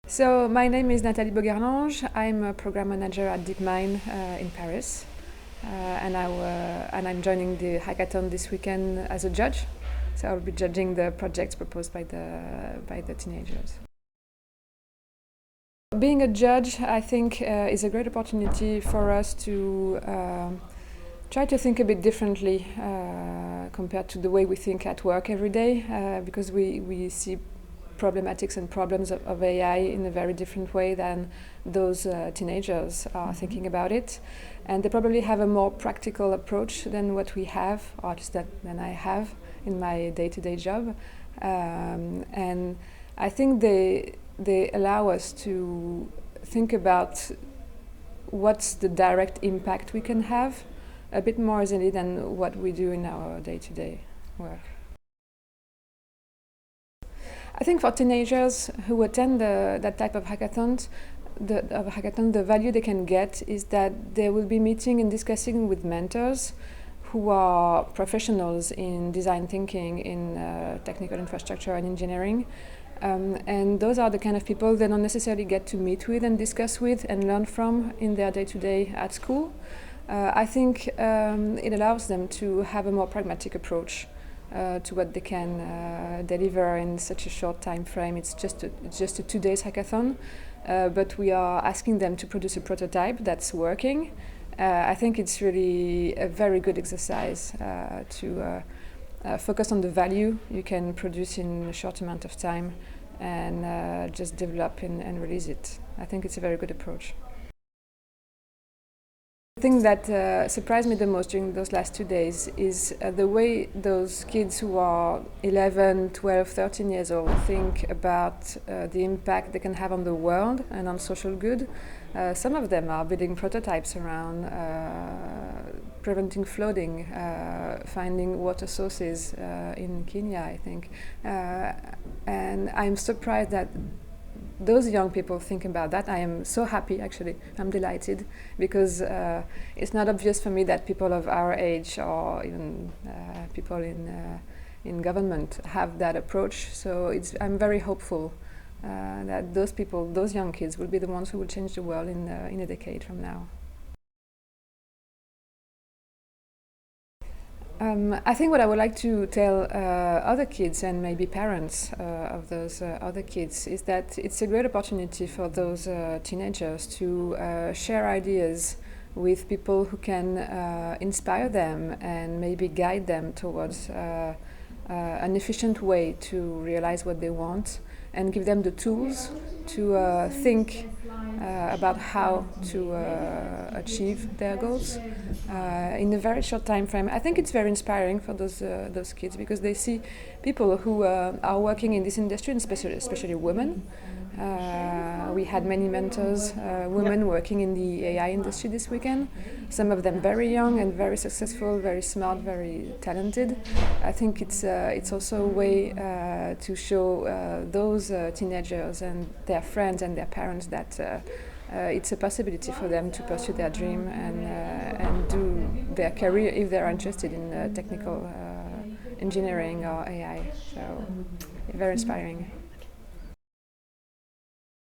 So my name is Nathalie Beauguerlange. I'm a program manager at DeepMind in Paris, and I'm joining the hackathon this weekend as a judge. So I'll be judging the projects proposed by the teenagers. Being a judge, I think, is a great opportunity for us to try to think a bit differently compared to the way we think at work every day, because we see problematics and problems of AI in a very different way than those teenagers are thinking about it. And they probably have a more practical approach than what we have, or just than I have in my day-to-day job. And I think they allow us to think about what's the direct impact we can have a bit more easily than what we do in our day-to-day work. I think for teenagers who attend that type of hackathon, the value they can get is that they will be meeting and discussing with mentors who are professionals in design thinking, in technical infrastructure and engineering. And those are the kind of people they don't necessarily get to meet with and discuss with and learn from in their day-to-day at school. I think it allows them to have a more pragmatic approach to what they can deliver in such a short time frame. It's just a 2 days hackathon, but we are asking them to produce a prototype that's working. I think it's really a very good exercise to focus on the value you can produce in a short amount of time and just develop and release it. I think it's a very good approach. The thing that surprised me the most during those last 2 days is the way those kids who are 11, 12, 13 years old think about the impact they can have on the world and on social good. Some of them are building prototypes around preventing flooding, finding water sources in Kenya, I think. And I'm surprised that those young people think about that. I am so happy, actually. I'm delighted because it's not obvious for me that people of our age or even people in government have that approach. So I'm very hopeful that those people, those young kids, will be the ones who will change the world in a decade from now. I think what I would like to tell other kids and maybe parents of those other kids is that it's a great opportunity for those teenagers to share ideas with people who can inspire them and maybe guide them towards an efficient way to realize what they want and give them the tools to think about how to achieve their goals in a very short time frame. I think it's very inspiring for those kids because they see people who are working in this industry, and especially women. We had many mentors, women working in the AI industry this weekend. Some of them very young and very successful, very smart, very talented. I think it's also a way to show those teenagers and their friends and their parents that it's a possibility for them to pursue their dream and do their career if they're interested in technical engineering or AI. So very inspiring.